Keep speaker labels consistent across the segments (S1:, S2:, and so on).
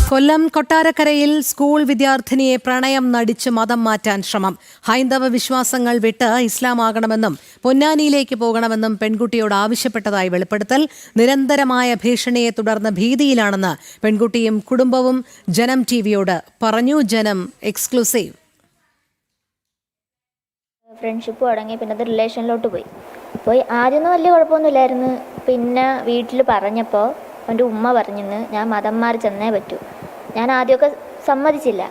S1: കൊല്ലം കൊട്ടാരക്കരയിൽ സ്കൂൾ വിദ്യാർത്ഥിനിയെ പ്രണയം നടിച്ച് മതം മാറ്റാൻ ശ്രമം. ഹൈന്ദവ വിശ്വാസങ്ങൾ വിട്ട് ഇസ്ലാമാകണമെന്നും പൊന്നാനിയിലേക്ക് പോകണമെന്നും പെൺകുട്ടിയോട് ആവശ്യപ്പെട്ടതായി വെളിപ്പെടുത്തൽ. നിരന്തരമായ ഭീഷണിയെ തുടർന്ന് ഭീതിയിലാണെന്ന് പെൺകുട്ടിയും കുടുംബവും ജനം ടിവിയോട് പറഞ്ഞു. ജനം എക്സ്ക്ലൂസീവ്.
S2: ഫ്രണ്ട്ഷിപ്പ് തുടങ്ങി, പിന്നെ അത് റിലേഷനിലോട്ട് പോയി ആദ്യമൊന്നും വലിയ കുഴപ്പമൊന്നുമില്ലായിരുന്നു. പിന്നെ വീട്ടിൽ പറഞ്ഞപ്പോൾ എൻ്റെ ഉമ്മ പറഞ്ഞെന്ന് ഞാൻ മതം മാറി ചെന്നേ പറ്റൂ. ഞാൻ ആദ്യമൊക്കെ സമ്മതിച്ചില്ല.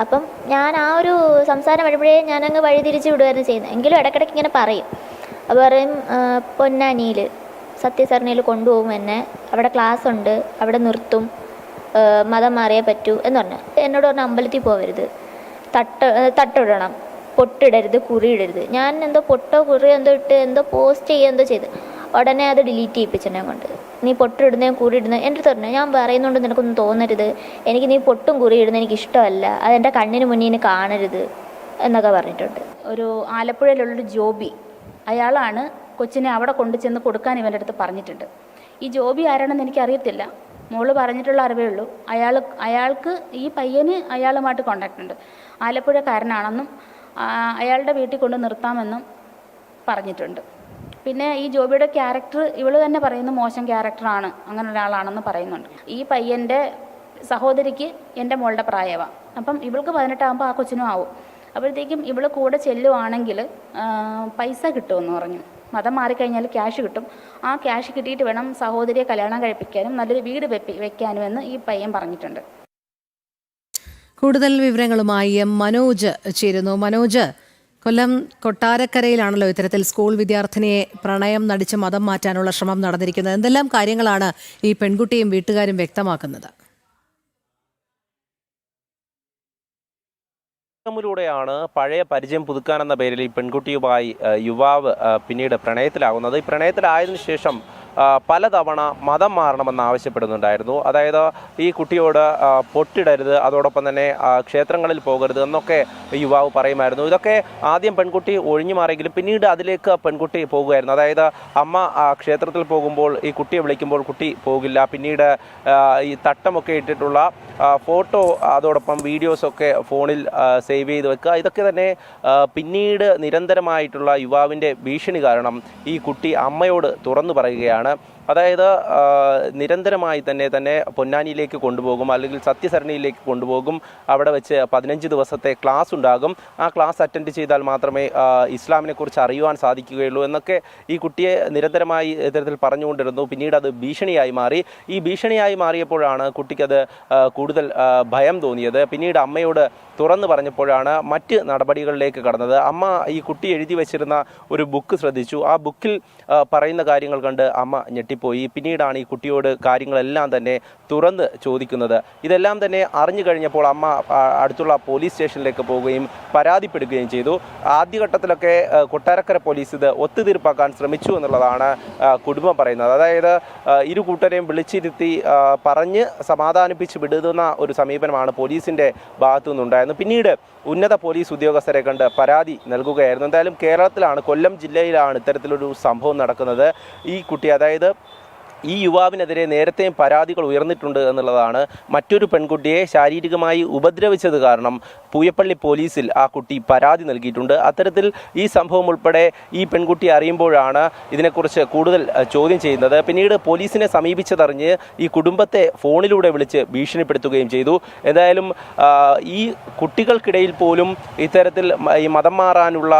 S2: അപ്പം ഞാൻ ആ ഒരു സംസാരം വരുമ്പോഴേ ഞാനങ്ങ് വഴിതിരിച്ച് വിടുമായിരുന്നു ചെയ്യുന്നത്. എങ്കിലും ഇടയ്ക്കിടയ്ക്ക് ഇങ്ങനെ പറയും. അപ്പോൾ പറയും പൊന്നാനിയിൽ സത്യസരണയിൽ കൊണ്ടുപോകും എന്നെ, അവിടെ ക്ലാസ് ഉണ്ട്, അവിടെ നിർത്തും, മതം മാറിയേ പറ്റൂ എന്ന് പറഞ്ഞു. എന്നോട് പറഞ്ഞ അമ്പലത്തിൽ പോകരുത്, തട്ടിടണം, പൊട്ടിടരുത്, കുറിയിടരുത്. ഞാൻ എന്തോ പൊട്ടോ കുറിയോ എന്തോ ഇട്ട് എന്തോ പോസ്റ്റ് ചെയ്യുക എന്തോ ചെയ്ത് ഉടനെ അത് ഡിലീറ്റ് ചെയ്യിപ്പിച്ചെന്നെ കൊണ്ട്. നീ പൊട്ടിടുന്നതും കുറിയിടുന്നത് എൻ്റെ അടുത്ത് പറഞ്ഞു, ഞാൻ പറയുന്നുണ്ട് നിനക്കൊന്നും തോന്നരുത്, എനിക്ക് നീ പൊട്ടും കുറിയിടുന്നത് എനിക്ക് ഇഷ്ടമല്ല, അതെൻ്റെ കണ്ണിന് മുന്നിൽ കാണരുത് എന്നൊക്കെ പറഞ്ഞിട്ടുണ്ട്.
S3: ഒരു ആലപ്പുഴയിലുള്ളൊരു ജോബി, അയാളാണ് കൊച്ചിനെ അവിടെ കൊണ്ടു ചെന്ന് കൊടുക്കാൻ ഇവൻ്റെ അടുത്ത് പറഞ്ഞിട്ടുണ്ട്. ഈ ജോബി ആരാണെന്ന് എനിക്കറിയത്തില്ല, മോള് പറഞ്ഞിട്ടുള്ള അറിവേ ഉള്ളൂ. അയാൾക്ക് ഈ പയ്യന് അയാളുമായിട്ട് കോണ്ടാക്ട് ഉണ്ട്. ആലപ്പുഴക്കാരനാണെന്നും അയാളുടെ വീട്ടിൽ കൊണ്ട് നിർത്താമെന്നും പറഞ്ഞിട്ടുണ്ട്. പിന്നെ ഈ ജോബിയുടെ ക്യാരക്ടർ ഇവള് തന്നെ പറയുന്നു മോശം ക്യാരക്ടറാണ്, അങ്ങനെ ഒരാളാണെന്ന് പറയുന്നുണ്ട്. ഈ പയ്യൻ്റെ സഹോദരിക്ക് എൻ്റെ മോളുടെ പ്രായമാണ്. അപ്പം ഇവൾക്ക് 18 ആകുമ്പോൾ ആ കൊച്ചിനും ആവും. അപ്പോഴത്തേക്കും ഇവൾ കൂടെ ചെല്ലുവാണെങ്കിൽ പൈസ കിട്ടുമെന്ന് പറഞ്ഞു. മതം മാറിക്കഴിഞ്ഞാൽ ക്യാഷ് കിട്ടും. ആ ക്യാഷ് കിട്ടിയിട്ട് വേണം സഹോദരിയെ കല്യാണം കഴിപ്പിക്കാനും നല്ലൊരു വീട് വെക്കാനും എന്ന് ഈ പയ്യൻ പറഞ്ഞിട്ടുണ്ട്.
S1: കൂടുതൽ വിവരങ്ങളുമായി മനോജ് ചേരുന്നു. മനോജ്, കൊല്ലം കൊട്ടാരക്കരയിലാണല്ലോ ഇത്തരത്തിൽ സ്കൂൾ വിദ്യാർത്ഥിനിയെ പ്രണയം നടിച്ച് മതം മാറ്റാനുള്ള ശ്രമം നടന്നിരിക്കുന്നത്. എന്തെല്ലാം കാര്യങ്ങളാണ് ഈ പെൺകുട്ടിയും വീട്ടുകാരും വ്യക്തമാക്കുന്നത്?
S4: ിലൂടെയാണ് പഴയ പരിചയം പുതുക്കാനെന്ന പേരിൽ ഈ പെൺകുട്ടിയുമായി യുവാവ് പിന്നീട് പ്രണയത്തിലാകുന്നത്. ഈ പ്രണയത്തിലായതിനു ശേഷം പലതവണ മതം മാറണമെന്ന് ആവശ്യപ്പെടുന്നുണ്ടായിരുന്നു. അതായത് ഈ കുട്ടിയോട് പൊട്ടിടരുത്, അതോടൊപ്പം തന്നെ ക്ഷേത്രങ്ങളിൽ പോകരുത് എന്നൊക്കെ യുവാവ് പറയുമായിരുന്നു. ഇതൊക്കെ ആദ്യം പെൺകുട്ടി ഒഴിഞ്ഞു മാറിയെങ്കിലും പിന്നീട് അതിലേക്ക് പെൺകുട്ടി പോകുമായിരുന്നു. അതായത് അമ്മ ക്ഷേത്രത്തിൽ പോകുമ്പോൾ ഈ കുട്ടിയെ വിളിക്കുമ്പോൾ കുട്ടി പോകില്ല. പിന്നീട് ഈ തട്ടമൊക്കെ ഇട്ടിട്ടുള്ള ഫോട്ടോ അതോടൊപ്പം വീഡിയോസൊക്കെ ഫോണിൽ സേവ് ചെയ്ത് വെക്കുക. ഇതൊക്കെ തന്നെ പിന്നീട് നിരന്തരമായിട്ടുള്ള യുവാവിൻ്റെ ഭീഷണി കാരണം ഈ കുട്ടി അമ്മയോട് തുറന്നു പറയുകയാണ്. അതായത് നിരന്തരമായി തന്നെ പൊന്നാനിയിലേക്ക് കൊണ്ടുപോകും, അല്ലെങ്കിൽ സത്യസരണിയിലേക്ക് കൊണ്ടുപോകും. അവിടെ വെച്ച് 15 ദിവസത്തെ ക്ലാസ് ഉണ്ടാകും. ആ ക്ലാസ് അറ്റൻഡ് ചെയ്താൽ മാത്രമേ ഇസ്ലാമിനെ കുറിച്ച് അറിയുവാൻ സാധിക്കുകയുള്ളൂ എന്നൊക്കെ ഈ കുട്ടിയെ നിരന്തരമായി ഇത്തരത്തിൽ പറഞ്ഞുകൊണ്ടിരുന്നു. പിന്നീട് അത് ഭീഷണിയായി മാറി. ഈ ഭീഷണിയായി മാറിയപ്പോഴാണ് കുട്ടിക്കത് കൂടുതൽ ഭയം തോന്നിയത്. പിന്നീട് അമ്മയോട് തുറന്നു പറഞ്ഞപ്പോഴാണ് മറ്റ് നടപടികളിലേക്ക് കടന്നത്. അമ്മ ഈ കുട്ടി എഴുതി വെച്ചിരുന്ന ഒരു ബുക്ക് ശ്രദ്ധിച്ചു. ആ ബുക്കിൽ പറയുന്ന കാര്യങ്ങൾ കണ്ട് അമ്മ ഞെട്ടിപ്പോയി. പിന്നീടാണ് ഈ കുട്ടിയോട് കാര്യങ്ങളെല്ലാം തന്നെ തുറന്ന് ചോദിക്കുന്നത്. ഇതെല്ലാം തന്നെ അറിഞ്ഞു കഴിഞ്ഞപ്പോൾ അമ്മ അടുത്തുള്ള പോലീസ് സ്റ്റേഷനിലേക്ക് പോവുകയും പരാതിപ്പെടുകയും ചെയ്തു. ആദ്യഘട്ടത്തിലൊക്കെ കൊട്ടാരക്കര പോലീസ് ഇത് ഒത്തുതീർപ്പാക്കാൻ ശ്രമിച്ചു എന്നുള്ളതാണ് കുടുംബം പറയുന്നത്. അതായത് ഇരു കൂട്ടരെയും വിളിച്ചിരുത്തി പറഞ്ഞ് സമാധാനിപ്പിച്ച് വിടുന്ന ഒരു സമീപനമാണ് പോലീസിൻ്റെ ഭാഗത്തു നിന്നുണ്ടായത്. പിന്നീട് ഉന്നത പോലീസ് ഉദ്യോഗസ്ഥരെ കണ്ട് പരാതി നൽകുകയായിരുന്നു. എന്തായാലും കേരളത്തിലാണ്, കൊല്ലം ജില്ലയിലാണ് ഇത്തരത്തിലൊരു സംഭവം നടക്കുന്നത്. ഈ കുട്ടി, അതായത് ഈ യുവാവിനെതിരെ നേരത്തെയും പരാതികൾ ഉയർന്നിട്ടുണ്ട് എന്നുള്ളതാണ്. മറ്റൊരു പെൺകുട്ടിയെ ശാരീരികമായി ഉപദ്രവിച്ചത് കാരണം പൂയപ്പള്ളി പോലീസിൽ ആ കുട്ടി പരാതി നൽകിയിട്ടുണ്ട്. അത്തരത്തിൽ ഈ സംഭവം ഉൾപ്പെടെ ഈ പെൺകുട്ടി അറിയുമ്പോഴാണ് ഇതിനെക്കുറിച്ച് കൂടുതൽ ചോദ്യം ചെയ്യുന്നത്. പിന്നീട് പോലീസിനെ സമീപിച്ചതറിഞ്ഞ് ഈ കുടുംബത്തെ ഫോണിലൂടെ വിളിച്ച് ഭീഷണിപ്പെടുത്തുകയും ചെയ്തു. എന്തായാലും ഈ കുട്ടികൾക്കിടയിൽ പോലും ഇത്തരത്തിൽ ഈ മതം മാറാനുള്ള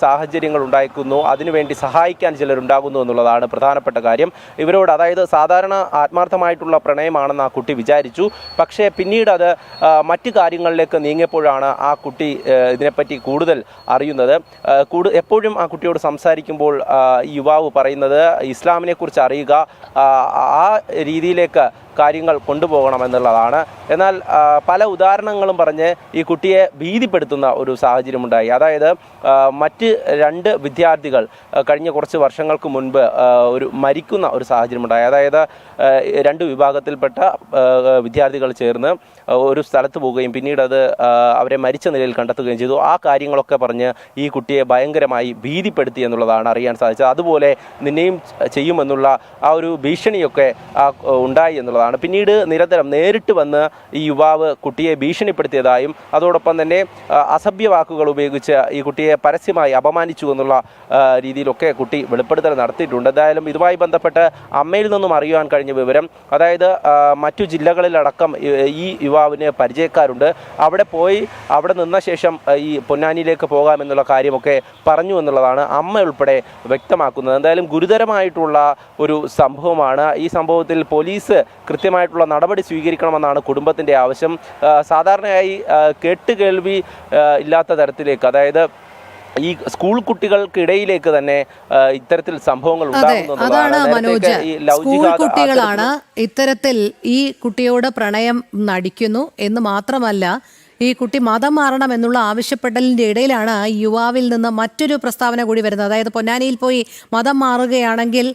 S4: സാഹചര്യങ്ങൾ ഉണ്ടായിരിക്കുന്നു, അതിനുവേണ്ടി സഹായിക്കാൻ ചിലരുണ്ടാകുന്നു എന്നുള്ളതാണ് പ്രധാനപ്പെട്ട കാര്യം. ഇവരോട്, അതായത് സാധാരണ ആത്മാർത്ഥമായിട്ടുള്ള പ്രണയമാണെന്ന് ആ കുട്ടി വിചാരിച്ചു. പക്ഷേ പിന്നീട് അത് മറ്റു കാര്യങ്ങളിലേക്ക് നീങ്ങിയപ്പോഴാണ് ആ കുട്ടി ഇതിനെപ്പറ്റി കൂടുതൽ അറിയുന്നത്. എപ്പോഴും ആ കുട്ടിയോട് സംസാരിക്കുമ്പോൾ യുവാവ് പറയുന്നത് ഇസ്ലാമിനെക്കുറിച്ച് അറിയുക, ആ രീതിയിലേക്ക് കാര്യങ്ങൾ കൊണ്ടുപോകണമെന്നുള്ളതാണ്. എന്നാൽ പല ഉദാഹരണങ്ങളും പറഞ്ഞ് ഈ കുട്ടിയെ ഭീതിപ്പെടുത്തുന്ന ഒരു സാഹചര്യമുണ്ടായി. അതായത് മറ്റ് 2 വിദ്യാർത്ഥികൾ കഴിഞ്ഞ കുറച്ച് വർഷങ്ങൾക്ക് മുൻപ് മരിക്കുന്ന ഒരു സാഹചര്യമുണ്ടായി. അതായത് 2 വിഭാഗത്തിൽപ്പെട്ട വിദ്യാർത്ഥികൾ ചേർന്ന് ഒരു സ്ഥലത്ത് പോവുകയും പിന്നീട് അത് അവരെ മരിച്ച നിലയിൽ കണ്ടെത്തുകയും ചെയ്തു. ആ കാര്യങ്ങളൊക്കെ പറഞ്ഞ് ഈ കുട്ടിയെ ഭയങ്കരമായി ഭീതിപ്പെടുത്തി എന്നുള്ളതാണ് അറിയാൻ സാധിച്ചത്. അതുപോലെ നിന്നെയും ചെയ്യുമെന്നുള്ള ആ ഒരു ഭീഷണിയൊക്കെ ഉണ്ടായി എന്നുള്ളതാണ്. എന്നുള്ളതാണ്. പിന്നീട് നിരന്തരം നേരിട്ട് വന്ന് ഈ യുവാവ് കുട്ടിയെ ഭീഷണിപ്പെടുത്തിയതായും അതോടൊപ്പം തന്നെ അസഭ്യ വാക്കുകൾ ഉപയോഗിച്ച് ഈ കുട്ടിയെ പരസ്യമായി അപമാനിച്ചു എന്നുള്ള രീതിയിലൊക്കെ കുട്ടി വെളിപ്പെടുത്തൽ നടത്തിയിട്ടുണ്ട്. എന്തായാലും ഇതുമായി ബന്ധപ്പെട്ട് അമ്മയിൽ നിന്നും അറിയുവാൻ കഴിഞ്ഞ വിവരം, അതായത് മറ്റു ജില്ലകളിലടക്കം ഈ യുവാവിന് പരിചയക്കാരുണ്ട്. അവിടെ നിന്ന ശേഷം ഈ പൊന്നാനിയിലേക്ക് പോകാമെന്നുള്ള കാര്യമൊക്കെ പറഞ്ഞു എന്നുള്ളതാണ് അമ്മ ഉൾപ്പെടെ വ്യക്തമാക്കുന്നത്. എന്തായാലും ഗുരുതരമായിട്ടുള്ള ഒരു സംഭവമാണ്. ഈ സംഭവത്തിൽ പോലീസ് കൃത്യമായിട്ടുള്ള നടപടി സ്വീകരിക്കണമെന്നാണ് കുടുംബത്തിൻ്റെ ആവശ്യം. സാധാരണയായി കേട്ടുകേൾവി ഇല്ലാത്ത തരത്തിലേക്ക്, അതായത് ഈ സ്കൂൾ കുട്ടികൾക്കിടയിലേക്ക് തന്നെ ഇത്തരത്തിൽ സംഭവങ്ങൾ
S1: അതാണ് മനോജ്, സ്കൂൾ കുട്ടികളാണ് ഇത്തരത്തിൽ ഈ കുട്ടിയോട് പ്രണയം നടിക്കുന്നു എന്ന് മാത്രമല്ല, ഈ കുട്ടി മതം മാറണം എന്നുള്ള ആവശ്യപ്പെടലിൻ്റെ ഇടയിലാണ് യുവാവിൽ നിന്ന് മറ്റൊരു പ്രസ്താവന കൂടി വരുന്നത്. അതായത് പൊന്നാനിയിൽ പോയി മതം മാറുകയാണെങ്കിൽ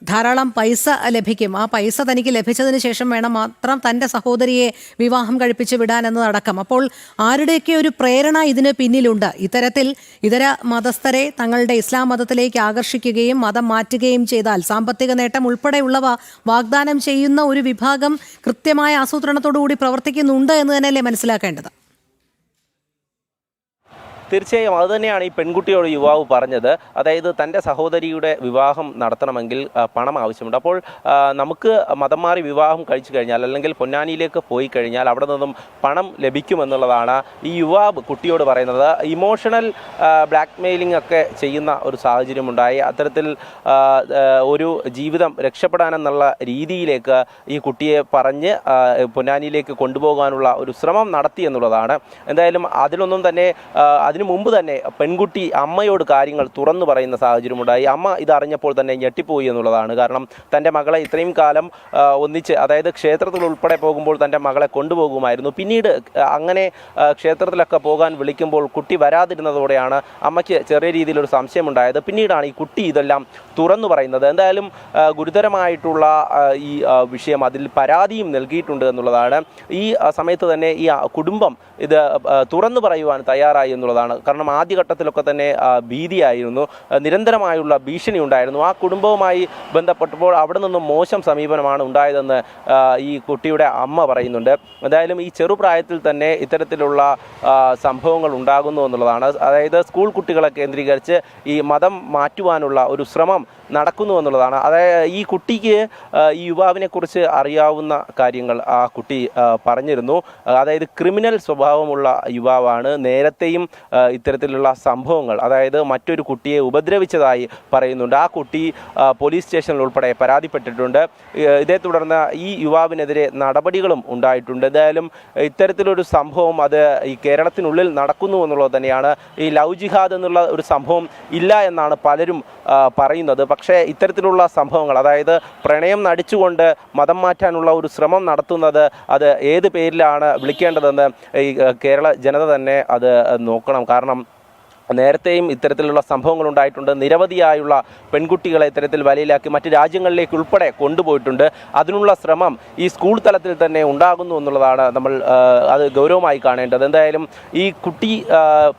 S1: ധാരാളം പൈസ ലഭിക്കും, ആ പൈസ തനിക്ക് ലഭിച്ചതിന് ശേഷം വേണം മാത്രം തൻ്റെ സഹോദരിയെ വിവാഹം കഴിപ്പിച്ച് വിടാൻ എന്നതടക്കം. അപ്പോൾ ആരുടെയൊക്കെ ഒരു പ്രേരണ ഇതിന് പിന്നിലുണ്ട്. ഇത്തരത്തിൽ ഇതര മതസ്ഥരെ തങ്ങളുടെ ഇസ്ലാം മതത്തിലേക്ക് ആകർഷിക്കുകയും മതം മാറ്റുകയും ചെയ്താൽ സാമ്പത്തിക നേട്ടം ഉൾപ്പെടെയുള്ളവ വാഗ്ദാനം ചെയ്യുന്ന ഒരു വിഭാഗം കൃത്യമായ ആസൂത്രണത്തോടു കൂടി പ്രവർത്തിക്കുന്നുണ്ട് എന്ന് തന്നെയല്ലേ മനസ്സിലാക്കേണ്ടത്?
S4: തീർച്ചയായും അതുതന്നെയാണ് ഈ പെൺകുട്ടിയോട് യുവാവ് പറഞ്ഞത്. അതായത് തൻ്റെ സഹോദരിയുടെ വിവാഹം നടത്തണമെങ്കിൽ പണം ആവശ്യമുണ്ട്. അപ്പോൾ നമുക്ക് മതം മാറി വിവാഹം കഴിച്ചു കഴിഞ്ഞാൽ അല്ലെങ്കിൽ പൊന്നാനിയിലേക്ക് പോയി കഴിഞ്ഞാൽ അവിടെ നിന്നും പണം ലഭിക്കുമെന്നുള്ളതാണ് ഈ യുവാവ് കുട്ടിയോട് പറയുന്നത്. ഇമോഷണൽ ബ്ലാക്ക് മെയിലിംഗ് ഒക്കെ ചെയ്യുന്ന ഒരു സാഹചര്യമുണ്ടായി. അത്തരത്തിൽ ഒരു ജീവിതം രക്ഷപ്പെടാനെന്നുള്ള രീതിയിലേക്ക് ഈ കുട്ടിയെ പറഞ്ഞ് പൊന്നാനിയിലേക്ക് കൊണ്ടുപോകാനുള്ള ഒരു ശ്രമം നടത്തി എന്നുള്ളതാണ്. എന്തായാലും അതിലൊന്നും തന്നെ അതിനു മുമ്പ് തന്നെ പെൺകുട്ടി അമ്മയോട് കാര്യങ്ങൾ തുറന്നു പറയുന്ന സാഹചര്യമുണ്ടായി. അമ്മ ഇതറിഞ്ഞപ്പോൾ തന്നെ ഞെട്ടിപ്പോയി എന്നുള്ളതാണ്. കാരണം തൻ്റെ മകളെ ഇത്രയും കാലം ഒന്നിച്ച്, അതായത് ക്ഷേത്രത്തിൽ ഉൾപ്പെടെ പോകുമ്പോൾ തൻ്റെ മകളെ കൊണ്ടുപോകുമായിരുന്നു. പിന്നീട് അങ്ങനെ ക്ഷേത്രത്തിലൊക്കെ പോകാൻ വിളിക്കുമ്പോൾ കുട്ടി വരാതിരുന്നതോടെയാണ് അമ്മയ്ക്ക് ചെറിയ രീതിയിലൊരു സംശയമുണ്ടായത്. പിന്നീടാണ് ഈ കുട്ടി ഇതെല്ലാം തുറന്നു പറയുന്നത്. എന്തായാലും ഗുരുതരമായിട്ടുള്ള ഈ വിഷയം, അതിൽ പരാതിയും നൽകിയിട്ടുണ്ട് എന്നുള്ളതാണ്. ഈ സമയത്ത് തന്നെ ഈ കുടുംബം ഇത് തുറന്നു പറയുവാൻ തയ്യാറായി എന്നുള്ളതാണ്. കാരണം ആദ്യഘട്ടത്തിലൊക്കെ തന്നെ ഭീതിയായിരുന്നു, നിരന്തരമായുള്ള ഭീഷണി ഉണ്ടായിരുന്നു. ആ കുടുംബവുമായി ബന്ധപ്പെട്ടപ്പോൾ അവിടെ നിന്നും മോശം സമീപനമാണ് ഉണ്ടായതെന്ന് ഈ കുട്ടിയുടെ അമ്മ പറയുന്നുണ്ട്. എന്തായാലും ഈ ചെറുപ്രായത്തിൽ തന്നെ ഇത്തരത്തിലുള്ള സംഭവങ്ങൾ ഉണ്ടാകുന്നു എന്നുള്ളതാണ്. അതായത് സ്കൂൾ കുട്ടികളെ കേന്ദ്രീകരിച്ച് ഈ മതം മാറ്റുവാനുള്ള ഒരു ശ്രമം നടക്കുന്നു എന്നുള്ളതാണ്. അതായത് ഈ കുട്ടിക്ക് ഈ യുവാവിനെക്കുറിച്ച് അറിയാവുന്ന കാര്യങ്ങൾ ആ കുട്ടി പറഞ്ഞിരുന്നു. അതായത് ക്രിമിനൽ സ്വഭാവമുള്ള യുവാവാണ്. നേരത്തെയും ഇത്തരത്തിലുള്ള സംഭവങ്ങൾ, അതായത് മറ്റൊരു കുട്ടിയെ ഉപദ്രവിച്ചതായി പറയുന്നുണ്ട്. ആ കുട്ടി പോലീസ് സ്റ്റേഷനിൽ ഉൾപ്പെടെ പരാതിപ്പെട്ടിട്ടുണ്ട്. ഇതേ തുടർന്ന് ഈ യുവാവിനെതിരെ നടപടികളും ഉണ്ടായിട്ടുണ്ട്. എന്തായാലും ഇത്തരത്തിലൊരു സംഭവം അത് ഈ കേരളത്തിനുള്ളിൽ നടക്കുന്നു എന്നുള്ളത് തന്നെയാണ്. ഈ ലവ് ജിഹാദ് എന്നുള്ള ഒരു സംഭവം ഇല്ല എന്നാണ് പലരും പറയുന്നത്. പക്ഷേ ഇത്തരത്തിലുള്ള സംഭവങ്ങൾ, അതായത് പ്രണയം നടിച്ചുകൊണ്ട് മതം മാറ്റാനുള്ള ഒരു ശ്രമം നടത്തുന്നത്, അത് ഏത് പേരിലാണ് വിളിക്കേണ്ടതെന്ന് ഈ കേരള ജനത തന്നെ അത് നോക്കണം. കാരണം നേരത്തെയും ഇത്തരത്തിലുള്ള സംഭവങ്ങൾ ഉണ്ടായിട്ടുണ്ട്. നിരവധിയായുള്ള പെൺകുട്ടികളെ ഇത്തരത്തിൽ വലയിലാക്കി മറ്റ് രാജ്യങ്ങളിലേക്ക് ഉൾപ്പെടെ കൊണ്ടുപോയിട്ടുണ്ട്. അതിനുള്ള ശ്രമം ഈ സ്കൂൾ തലത്തിൽ തന്നെ ഉണ്ടാകുന്നു എന്നുള്ളതാണ് നമ്മൾ അത് ഗൗരവമായി കാണേണ്ടത്. എന്തായാലും ഈ കുട്ടി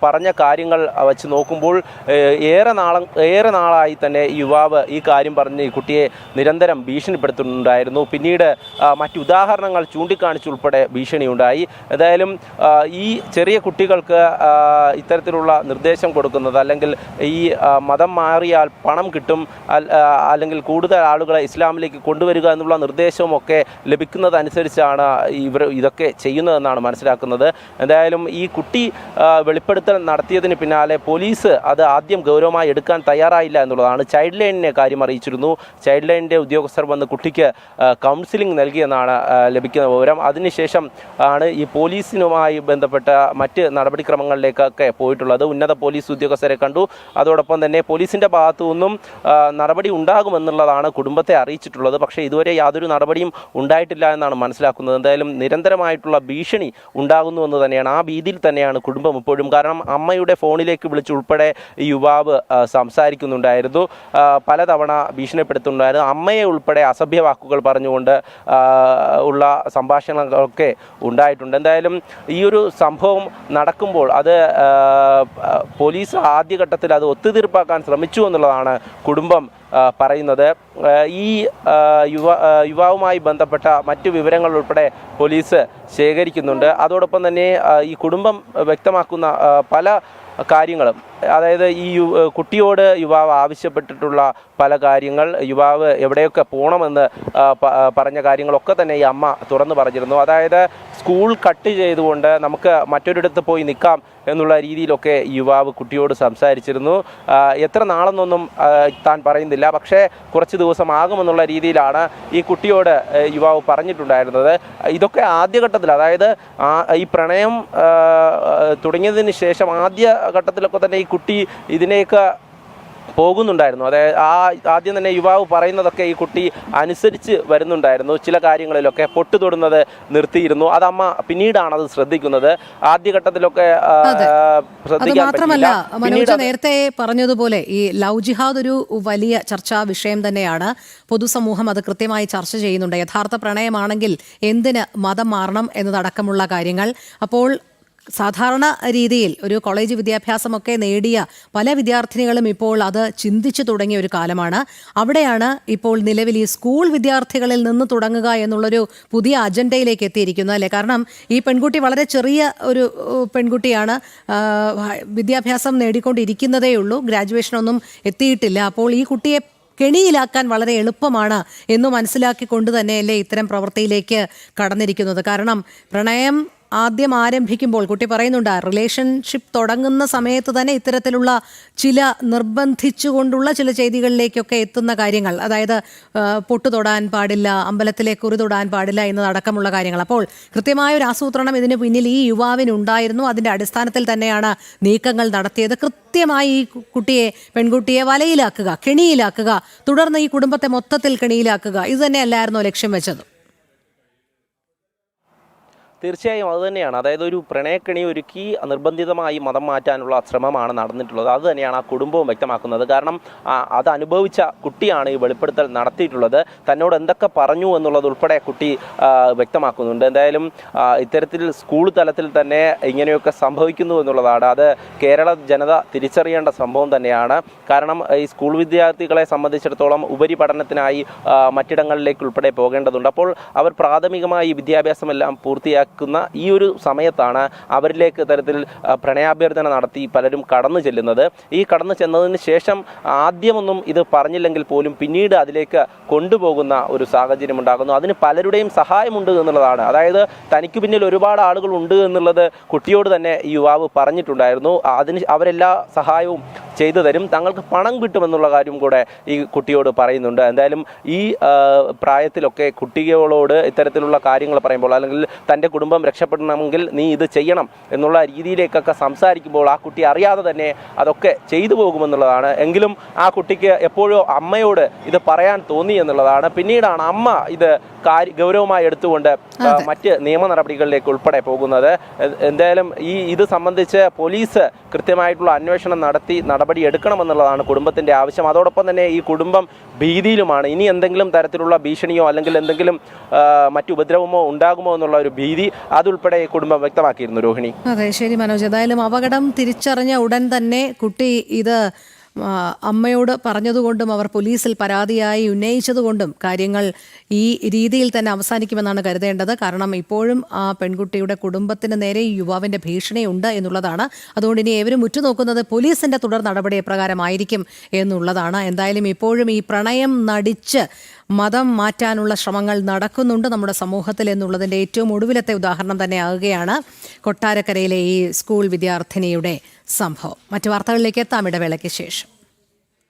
S4: പറഞ്ഞ കാര്യങ്ങൾ വെച്ച് നോക്കുമ്പോൾ ഏറെ നാളായി തന്നെ ഈ യുവാവ് ഈ കാര്യം പറഞ്ഞ് ഈ കുട്ടിയെ നിരന്തരം ഭീഷണിപ്പെടുത്തുന്നുണ്ടായിരുന്നു. പിന്നീട് മറ്റു ഉദാഹരണങ്ങൾ ചൂണ്ടിക്കാണിച്ചുൾപ്പെടെ ഭീഷണിയുണ്ടായി. എന്തായാലും ഈ ചെറിയ കുട്ടികൾക്ക് ഇത്തരത്തിലുള്ള നിർദ്ദേശം കൊടുക്കുന്നത്, അല്ലെങ്കിൽ ഈ മതം മാറിയാൽ പണം കിട്ടും, അല്ലെങ്കിൽ കൂടുതൽ ആളുകളെ ഇസ്ലാമിലേക്ക് കൊണ്ടുവരിക എന്നുള്ള നിർദ്ദേശവും ഒക്കെ ലഭിക്കുന്നതനുസരിച്ചാണ് ഇവർ ഇതൊക്കെ ചെയ്യുന്നതെന്നാണ് മനസ്സിലാക്കുന്നത്. എന്തായാലും ഈ കുട്ടി വെളിപ്പെടുത്തൽ നടത്തിയതിന് പിന്നാലെ പോലീസ് അത് ആദ്യം ഗൗരവമായി എടുക്കാൻ തയ്യാറായില്ല എന്നുള്ളതാണ്. ചൈൽഡ് ലൈനിനെ കാര്യം അറിയിച്ചിരുന്നു. ചൈൽഡ് ലൈനിൻ്റെ ഉദ്യോഗസ്ഥർ വന്ന് കുട്ടിക്ക് കൗൺസിലിംഗ് നൽകിയെന്നാണ് ലഭിക്കുന്ന വിവരം. അതിനുശേഷം ആണ് ഈ പോലീസിനുമായി ബന്ധപ്പെട്ട മറ്റ് നടപടിക്രമങ്ങളിലേക്കൊക്കെ പോയിട്ടുള്ളത്. ഉന്നത പോലീസ് ഉദ്യോഗസ്ഥരെ കണ്ടു. അതോടൊപ്പം തന്നെ പോലീസിൻ്റെ ഭാഗത്തു നിന്നും നടപടി ഉണ്ടാകുമെന്നുള്ളതാണ് കുടുംബത്തെ അറിയിച്ചിട്ടുള്ളത്. പക്ഷേ ഇതുവരെ യാതൊരു നടപടിയും ഉണ്ടായിട്ടില്ല എന്നാണ് മനസ്സിലാക്കുന്നത്. എന്തായാലും നിരന്തരമായിട്ടുള്ള ഭീഷണി ഉണ്ടാകുന്നു എന്ന് തന്നെയാണ്. ആ ഭീതിയിൽ തന്നെയാണ് കുടുംബം ഇപ്പോഴും. കാരണം അമ്മയുടെ ഫോണിലേക്ക് വിളിച്ചുൾപ്പെടെ ഈ യുവാവ് സംസാരിക്കുന്നുണ്ടായിരുന്നു. പലതവണ ഭീഷണിപ്പെടുത്തുന്നുണ്ടായിരുന്നു. അമ്മയെ ഉൾപ്പെടെ അസഭ്യ വാക്കുകൾ പറഞ്ഞുകൊണ്ട് ഉള്ള സംഭാഷണങ്ങളൊക്കെ ഉണ്ടായിട്ടുണ്ട്. എന്തായാലും ഈ ഒരു സംഭവം നടക്കുമ്പോൾ അത് പോലീസ് ആദ്യഘട്ടത്തിൽ അത് ഒത്തുതീർപ്പാക്കാൻ ശ്രമിച്ചു എന്നുള്ളതാണ് കുടുംബം പറയുന്നത്. ഈ യുവാവുമായി ബന്ധപ്പെട്ട മറ്റു വിവരങ്ങൾ ഉൾപ്പെടെ പോലീസ് ശേഖരിക്കുന്നുണ്ട്. അതോടൊപ്പം തന്നെ ഈ കുടുംബം വ്യക്തമാക്കുന്ന പല കാര്യങ്ങളും, അതായത് ഈ കുട്ടിയോട് യുവാവ് ആവശ്യപ്പെട്ടിട്ടുള്ള പല കാര്യങ്ങൾ, യുവാവ് എവിടെയൊക്കെ പോകണമെന്ന് പറഞ്ഞ കാര്യങ്ങളൊക്കെ തന്നെ ഈ അമ്മ തുറന്നു പറഞ്ഞിരുന്നു. അതായത് സ്കൂൾ കട്ട് ചെയ്തുകൊണ്ട് നമുക്ക് മറ്റൊരിടത്ത് പോയി നിൽക്കാം എന്നുള്ള രീതിയിലൊക്കെ യുവാവ് കുട്ടിയോട് സംസാരിച്ചിരുന്നു. എത്ര നാളെന്നൊന്നും താൻ പറയുന്നില്ല, പക്ഷേ കുറച്ച് ദിവസമാകുമെന്നുള്ള രീതിയിലാണ് ഈ കുട്ടിയോട് യുവാവ് പറഞ്ഞിട്ടുണ്ടായിരുന്നത്. ഇതൊക്കെ ആദ്യഘട്ടത്തിൽ, അതായത് ഈ പ്രണയം തുടങ്ങിയതിന് ശേഷം ആദ്യ ഘട്ടത്തിലൊക്കെ തന്നെ ഈ കുട്ടി ഇതിനെയൊക്കെ പോകുന്നുണ്ടായിരുന്നു. അതായത് ആദ്യം തന്നെ യുവാവ് പറയുന്നതൊക്കെ ഈ കുട്ടി അനുസരിച്ച് വരുന്നുണ്ടായിരുന്നു. ചില കാര്യങ്ങളിലൊക്കെ പൊട്ടു തൊടുന്നത് നിർത്തിയിരുന്നു. അത് അമ്മ പിന്നീടാണ് അത് ശ്രദ്ധിക്കുന്നത്. ആദ്യഘട്ടത്തിലൊക്കെ ശ്രദ്ധിക്കാൻ
S1: മാത്രമല്ല, മനോജ് നേരത്തെ പറഞ്ഞതുപോലെ ഈ ലവ് ജിഹാദ് ഒരു വലിയ ചർച്ചാ വിഷയം തന്നെയാണ്. പൊതുസമൂഹം അത് കൃത്യമായി ചർച്ച ചെയ്യുന്നുണ്ട്. യഥാർത്ഥ പ്രണയമാണെങ്കിൽ എന്തിന് മതം മാറണം എന്നതടക്കമുള്ള കാര്യങ്ങൾ. അപ്പോൾ സാധാരണ രീതിയിൽ ഒരു കോളേജ് വിദ്യാഭ്യാസമൊക്കെ നേടിയ പല വിദ്യാർത്ഥിനികളും ഇപ്പോൾ അത് ചിന്തിച്ചു തുടങ്ങിയ ഒരു കാലമാണ്. അവിടെയാണ് ഇപ്പോൾ നിലവിൽ ഈ സ്കൂൾ വിദ്യാർത്ഥികളിൽ നിന്ന് തുടങ്ങുക എന്നുള്ളൊരു പുതിയ അജണ്ടയിലേക്ക് എത്തിയിരിക്കുന്നത്, അല്ലേ? കാരണം ഈ പെൺകുട്ടി വളരെ ചെറിയ ഒരു പെൺകുട്ടിയാണ്, വിദ്യാഭ്യാസം നേടിക്കൊണ്ടിരിക്കുന്നതേ ഉള്ളൂ, ഗ്രാജുവേഷനൊന്നും എത്തിയിട്ടില്ല. അപ്പോൾ ഈ കുട്ടിയെ കെണിയിലാക്കാൻ വളരെ എളുപ്പമാണ് എന്ന് മനസ്സിലാക്കിക്കൊണ്ട് തന്നെയല്ലേ ഇത്തരം പ്രവൃത്തിയിലേക്ക് കടന്നിരിക്കുന്നത്. കാരണം പ്രണയം ആദ്യം ആരംഭിക്കുമ്പോൾ കുട്ടി പറയുന്നുണ്ട്, റിലേഷൻഷിപ്പ് തുടങ്ങുന്ന സമയത്ത് തന്നെ ഇത്തരത്തിലുള്ള ചില നിർബന്ധിച്ചുകൊണ്ടുള്ള ചില ചെയ്തികളിലേക്കൊക്കെ എത്തുന്ന കാര്യങ്ങൾ, അതായത് പൊട്ടു തൊടാൻ പാടില്ല, അമ്പലത്തിലെ കുറി തൊടാൻ പാടില്ല എന്നതടക്കമുള്ള കാര്യങ്ങൾ. അപ്പോൾ കൃത്യമായ ഒരു ആസൂത്രണം ഇതിന് പിന്നിൽ ഈ യുവാവിനുണ്ടായിരുന്നു. അതിൻ്റെ അടിസ്ഥാനത്തിൽ തന്നെയാണ് നീക്കങ്ങൾ നടത്തിയത്. കൃത്യമായി ഈ പെൺകുട്ടിയെ വലയിലാക്കുക, കെണിയിലാക്കുക, തുടർന്ന് ഈ കുടുംബത്തെ മൊത്തത്തിൽ കെണിയിലാക്കുക, ഇത് തന്നെയല്ലായിരുന്നോ ലക്ഷ്യം വെച്ചത്?
S4: തീർച്ചയായും അതുതന്നെയാണ്. അതായത് ഒരു പ്രണയക്കെണി ഒരുക്കി നിർബന്ധിതമായി മതം മാറ്റാനുള്ള ശ്രമമാണ് നടന്നിട്ടുള്ളത്. അത് തന്നെയാണ് ആ കുടുംബവും വ്യക്തമാക്കുന്നത്. കാരണം അത് അനുഭവിച്ച കുട്ടിയാണ് ഈ വെളിപ്പെടുത്തൽ നടത്തിയിട്ടുള്ളത്. തന്നോട് എന്തൊക്കെ പറഞ്ഞു എന്നുള്ളത് ഉൾപ്പെടെ കുട്ടി വ്യക്തമാക്കുന്നുണ്ട്. എന്തായാലും ഇത്തരത്തിൽ സ്കൂൾ തലത്തിൽ തന്നെ ഇങ്ങനെയൊക്കെ സംഭവിക്കുന്നു എന്നുള്ളതാണ്. അത് കേരള ജനത തിരിച്ചറിയേണ്ട സംഭവം തന്നെയാണ്. കാരണം ഈ സ്കൂൾ വിദ്യാർത്ഥികളെ സംബന്ധിച്ചിടത്തോളം ഉപരിപഠനത്തിനായി മറ്റിടങ്ങളിലേക്ക് ഉൾപ്പെടെ പോകേണ്ടതുണ്ട്. അപ്പോൾ അവർ പ്രാഥമികമായി വിദ്യാഭ്യാസമെല്ലാം പൂർത്തിയാക്കി ഈ ഒരു സമയത്താണ് അവരിലേക്ക് തരത്തിൽ പ്രണയാഭ്യർത്ഥന നടത്തി പലരും കടന്നു ചെല്ലുന്നത്. ഈ കടന്നു ചെന്നതിന് ശേഷം ആദ്യമൊന്നും ഇത് പറഞ്ഞില്ലെങ്കിൽ പോലും പിന്നീട് അതിലേക്ക് കൊണ്ടുപോകുന്ന ഒരു സാഹചര്യം ഉണ്ടാകുന്നു. അതിന് പലരുടെയും സഹായമുണ്ട് എന്നുള്ളതാണ്. അതായത് തനിക്ക് പിന്നിൽ ഒരുപാട് ആളുകൾ ഉണ്ട് എന്നുള്ളത് കുട്ടിയോട് തന്നെ ഈ യുവാവ് പറഞ്ഞിട്ടുണ്ടായിരുന്നു. അവരെല്ലാ സഹായവും ചെയ്തു തരും, തങ്ങൾക്ക് പണം കിട്ടുമെന്നുള്ള കാര്യം കൂടെ ഈ കുട്ടിയോട് പറയുന്നുണ്ട്. എന്തായാലും ഈ പ്രായത്തിലൊക്കെ കുട്ടികളോട് ഇത്തരത്തിലുള്ള കാര്യങ്ങൾ പറയുമ്പോൾ, അല്ലെങ്കിൽ തൻ്റെ കുടുംബം രക്ഷപ്പെടണമെങ്കിൽ നീ ഇത് ചെയ്യണം എന്നുള്ള രീതിയിലേക്കൊക്കെ സംസാരിക്കുമ്പോൾ ആ കുട്ടി അറിയാതെ തന്നെ അതൊക്കെ ചെയ്തു പോകുമെന്നുള്ളതാണ്. എങ്കിലും ആ കുട്ടിക്ക് എപ്പോഴോ അമ്മയോട് ഇത് പറയാൻ തോന്നി എന്നുള്ളതാണ്. പിന്നീടാണ് അമ്മ ഇത് ഗൗരവമായി എടുത്തുകൊണ്ട് മറ്റ് നിയമ നടപടികളിലേക്ക് ഉൾപ്പെടെ പോകുന്നത്. എന്തായാലും ഇത് സംബന്ധിച്ച് പോലീസ് കൃത്യമായിട്ടുള്ള അന്വേഷണം നടത്തി നടപടി എടുക്കണമെന്നുള്ളതാണ് കുടുംബത്തിൻ്റെ ആവശ്യം. അതോടൊപ്പം തന്നെ ഈ കുടുംബം ഭീതിയിലുമാണ്. ഇനി എന്തെങ്കിലും തരത്തിലുള്ള ഭീഷണിയോ അല്ലെങ്കിൽ എന്തെങ്കിലും മറ്റു ഉപദ്രവമോ ഉണ്ടാകുമോ എന്നുള്ള ഒരു ഭീതി അതുൾപ്പെടെ കുടുംബം വ്യക്തമാക്കിയിരുന്നു. രോഹിണി.
S1: അതെ, ശരി മനോജ്. ഏതായാലും അപകടം തിരിച്ചറിഞ്ഞ ഉടൻ തന്നെ കുട്ടി ഇത് അമ്മയോട് പറഞ്ഞതുകൊണ്ടും അവർ പോലീസിൽ പരാതിയായി ഉന്നയിച്ചതുകൊണ്ടും കാര്യങ്ങൾ ഈ രീതിയിൽ തന്നെ അവസാനിക്കുമെന്നാണ് കരുതേണ്ടത്. കാരണം ഇപ്പോഴും ആ പെൺകുട്ടിയുടെ കുടുംബത്തിന് നേരെ യുവാവിൻ്റെ ഭീഷണിയുണ്ട് എന്നുള്ളതാണ്. അതുകൊണ്ട് ഇനി ഏവരും ഉറ്റുനോക്കുന്നത് പോലീസിൻ്റെ തുടർ നടപടി എപ്രകാരമായിരിക്കും എന്നുള്ളതാണ്. എന്തായാലും ഇപ്പോഴും ഈ പ്രണയം നടിച്ച് മതം മാറ്റാനുള്ള ശ്രമങ്ങൾ നടക്കുന്നുണ്ട് നമ്മുടെ സമൂഹത്തിൽ എന്നുള്ളതിൻ്റെ ഏറ്റവും ഒടുവിലത്തെ ഉദാഹരണം തന്നെ ആകുകയാണ് കൊട്ടാരക്കരയിലെ ഈ സ്കൂൾ വിദ്യാർത്ഥിനിയുടെ സംഭവം. മറ്റു വാർത്തകളിലേക്ക് എത്താം ഇടവേളയ്ക്ക് ശേഷം.